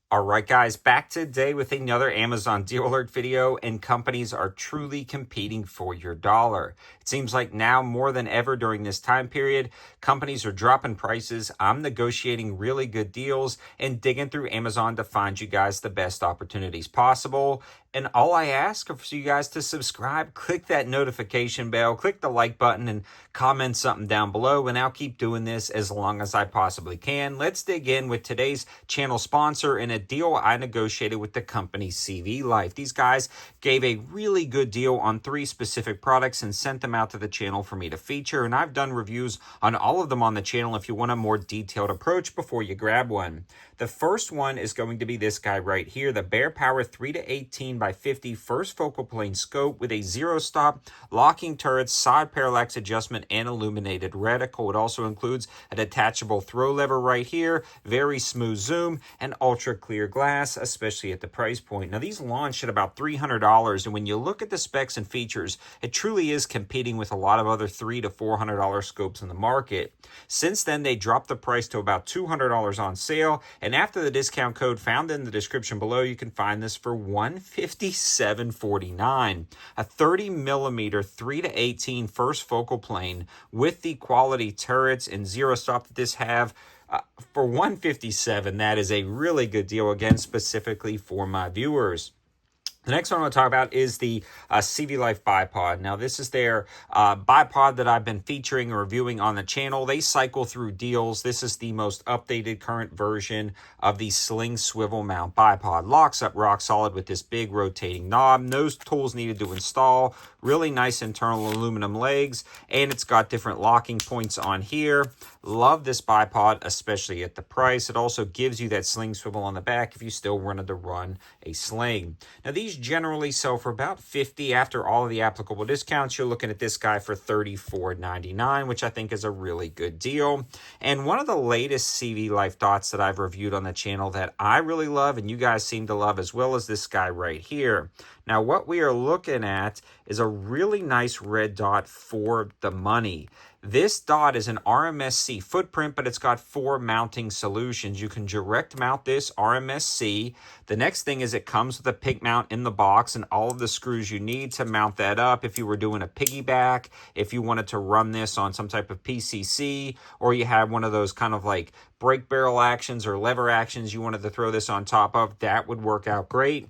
All right, guys, back today with another Amazon Deal Alert video, and companies are truly competing for your dollar. It seems like now more than ever during this time period, companies are dropping prices. I'm negotiating really good deals and digging through Amazon to find you guys the best opportunities possible. And all I ask is for you guys to subscribe, click that notification bell, click the like button, and comment something down below. And I'll keep doing this as long as I possibly can. Let's dig in with today's channel sponsor and a deal I negotiated with the company CV Life. These guys gave a really good deal on 3 specific products and sent them out to the channel for me to feature. And I've done reviews on all of them on the channel if you want a more detailed approach before you grab one. The first one is going to be this guy right here, the Bear Power 3-18 by 50 first focal plane scope with a 0-stop, locking turrets, side parallax adjustment, and illuminated reticle. It also includes a detachable throw lever right here, very smooth zoom, and ultra clear glass, especially at the price point. Now, these launched at about $300, and when you look at the specs and features, it truly is competing with a lot of other $300 to $400 scopes in the market. Since then, they dropped the price to about $200 on sale, and after the discount code found in the description below, you can find this for $157.49. A 30mm 3-18 first focal plane with the quality turrets and 0-stop that this have. For $157, that is a really good deal, again, specifically for my viewers. The next one I want to talk about is the CV Life bipod. Now, this is their bipod that I've been featuring and reviewing on the channel. They cycle through deals. This is the most updated current version of the sling swivel mount bipod. Locks up rock solid with this big rotating knob. No tools needed to install. Really nice internal aluminum legs, and it's got different locking points on here. Love this bipod, especially at the price. It also gives you that sling swivel on the back if you still wanted to run a sling. Now, these generally sell for about $50. After all of the applicable discounts, you're looking at this guy for $34.99, which I think is a really good deal. And one of the latest CV Life dots that I've reviewed on the channel that I really love, and you guys seem to love as well, as this guy right here. Now, what we are looking at is a really nice red dot for the money. This dot is an RMSC footprint, but it's got 4 mounting solutions. You can direct mount this RMSC. The next thing is it comes with a pig mount in the box and all of the screws you need to mount that up. If you were doing a piggyback, if you wanted to run this on some type of PCC, or you had one of those kind of like brake barrel actions or lever actions you wanted to throw this on top of, that would work out great.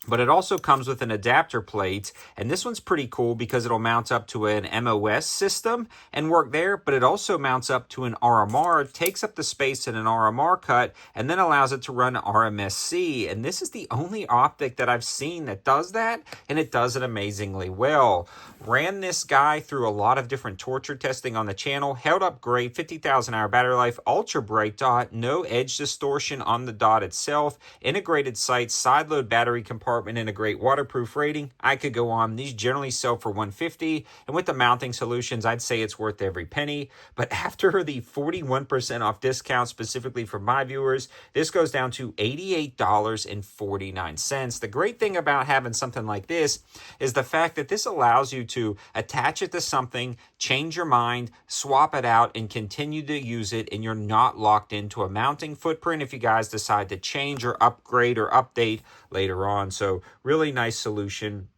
But it also comes with an adapter plate, and this one's pretty cool because it'll mount up to an MOS system and work there, but it also mounts up to an RMR, takes up the space in an RMR cut, and then allows it to run RMSC. And this is the only optic that I've seen that does that, and it does it amazingly well. Ran this guy through a lot of different torture testing on the channel, held up great, 50,000 hour battery life, ultra bright dot, no edge distortion on the dot itself, integrated sights, side load battery compartment, and a great waterproof rating. I could go on. These generally sell for $150, and with the mounting solutions, I'd say it's worth every penny. But after the 41% off discount specifically for my viewers, this goes down to $88.49. The great thing about having something like this is the fact that this allows you to attach it to something, change your mind, swap it out, and continue to use it, and you're not locked into a mounting footprint if you guys decide to change or upgrade or update later on. So really nice solution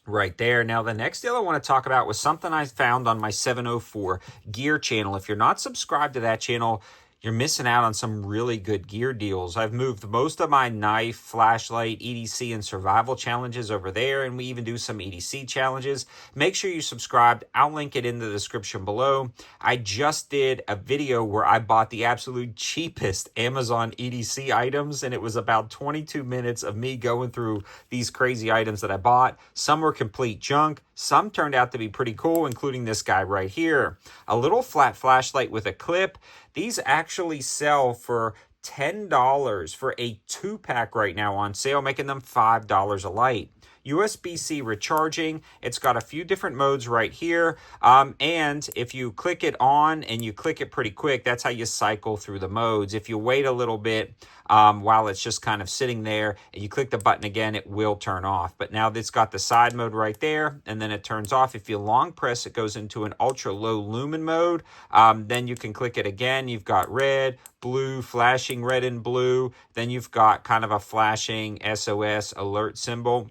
right there. Now, the next deal I want to talk about was something I found on my 704 gear channel. If you're not subscribed to that channel, you're missing out on some really good gear deals. I've moved most of my knife, flashlight, EDC, and survival challenges over there, and we even do some EDC challenges. Make sure you subscribed. I'll link it in the description below. I just did a video where I bought the absolute cheapest Amazon EDC items, and it was about 22 minutes of me going through these crazy items that I bought. Some were complete junk. Some turned out to be pretty cool, including this guy right here. A little flat flashlight with a clip. These actually sell for $10 for a 2-pack right now on sale, making them $5 a light. USB-C recharging. It's got a few different modes right here. And if you click it on and you click it pretty quick, that's how you cycle through the modes. If you wait a little bit while it's just kind of sitting there and you click the button again, it will turn off. But now it's got the side mode right there, and then it turns off. If you long press, it goes into an ultra low lumen mode. Then you can click it again. You've got red, blue, flashing flashing red and blue. Then you've got kind of a flashing SOS alert symbol,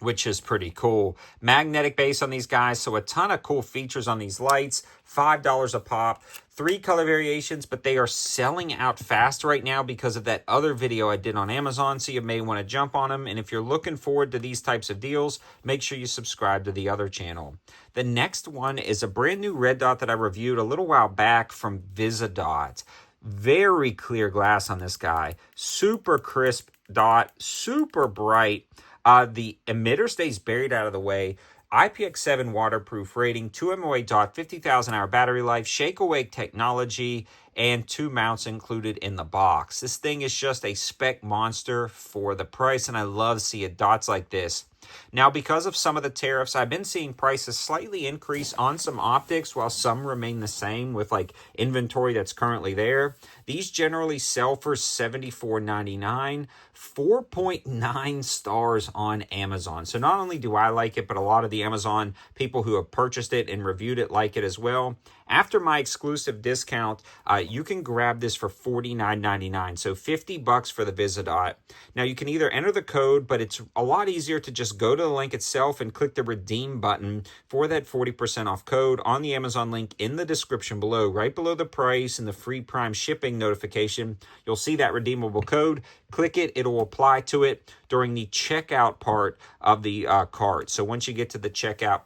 which is pretty cool. Magnetic base on these guys, so a ton of cool features on these lights. $5 a pop. 3 color variations, but they are selling out fast right now because of that other video I did on Amazon, so you may want to jump on them. And if you're looking forward to these types of deals, make sure you subscribe to the other channel. The next one is a brand new red dot that I reviewed a little while back from Vizadot. Very clear glass on this guy. Super crisp dot, super bright. The emitter stays buried out of the way. IPX7 waterproof rating, 2 MOA dot, 50,000 hour battery life, shake awake technology, and 2 mounts included in the box. This thing is just a spec monster for the price, and I love seeing dots like this. Now, because of some of the tariffs, I've been seeing prices slightly increase on some optics while some remain the same with like inventory that's currently there. These generally sell for $74.99, 4.9 stars on Amazon. So not only do I like it, but a lot of the Amazon people who have purchased it and reviewed it like it as well. After my exclusive discount, you can grab this for $49.99, so $50 for the Vizadot. Now, you can either enter the code, but it's a lot easier to just go to the link itself and click the redeem button for that 40% off code on the Amazon link in the description below. Right below the price and the free Prime shipping notification, you'll see that redeemable code. Click it, it will apply to it during the checkout part of the cart. So once you get to the checkout,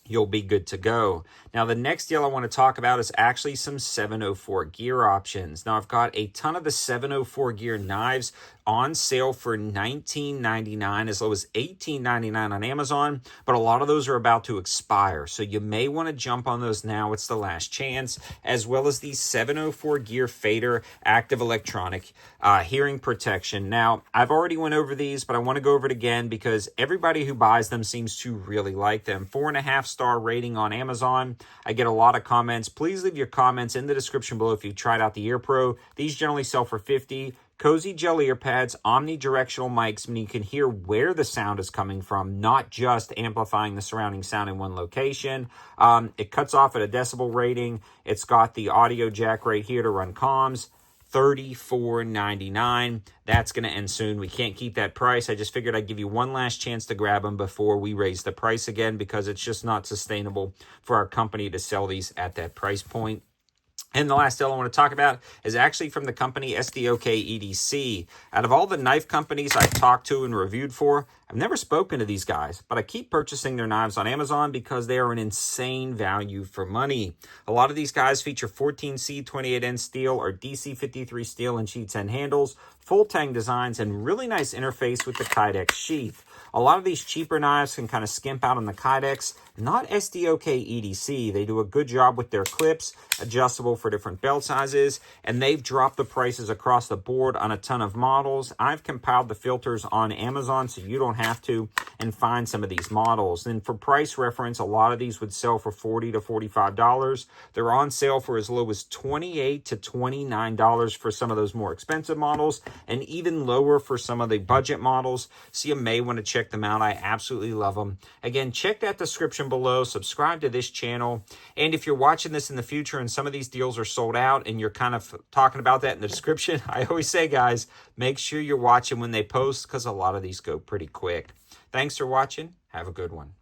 you'll be good to go. Now, the next deal I want to talk about is actually some 704 gear options. Now, I've got a ton of the 704 gear knives on sale for $19.99, as low as $18.99 on Amazon, but a lot of those are about to expire, so you may want to jump on those now. It's the last chance, as well as the 704 gear fader active electronic hearing protection. Now, I've already went over these, but I want to go over it again because everybody who buys them seems to really like them. 4.5-star rating on Amazon. I get a lot of comments. Please leave your comments in the description below if you tried out the Ear Pro. These generally sell for $50. Cozy gel ear pads, omnidirectional mics, meaning you can hear where the sound is coming from, not just amplifying the surrounding sound in one location. It cuts off at a decibel rating. It's got the audio jack right here to run comms. $34.99. That's going to end soon. We can't keep that price. I just figured I'd give you one last chance to grab them before we raise the price again, because it's just not sustainable for our company to sell these at that price point. And the last deal I want to talk about is actually from the company SDK EDC. Out of all the knife companies I've talked to and reviewed for, I've never spoken to these guys, but I keep purchasing their knives on Amazon because they are an insane value for money. A lot of these guys feature 14C 28N steel or DC53 steel and sheets and handles, full tang designs, and really nice interface with the Kydex sheath. A lot of these cheaper knives can kind of skimp out on the Kydex. Not SDK EDC. They do a good job with their clips, adjustable for different belt sizes, and they've dropped the prices across the board on a ton of models. I've compiled the filters on Amazon so you don't have to, and find some of these models. And for price reference, a lot of these would sell for $40 to $45. They're on sale for as low as $28 to $29 for some of those more expensive models, and even lower for some of the budget models. So you may want to check them out. I absolutely love them. Again, check that description below, subscribe to this channel, and if you're watching this in the future and some of these deals are sold out and you're kind of talking about that in the description, I always say, guys, make sure you're watching when they post, because a lot of these go pretty quick. Thanks for watching. Have a good one.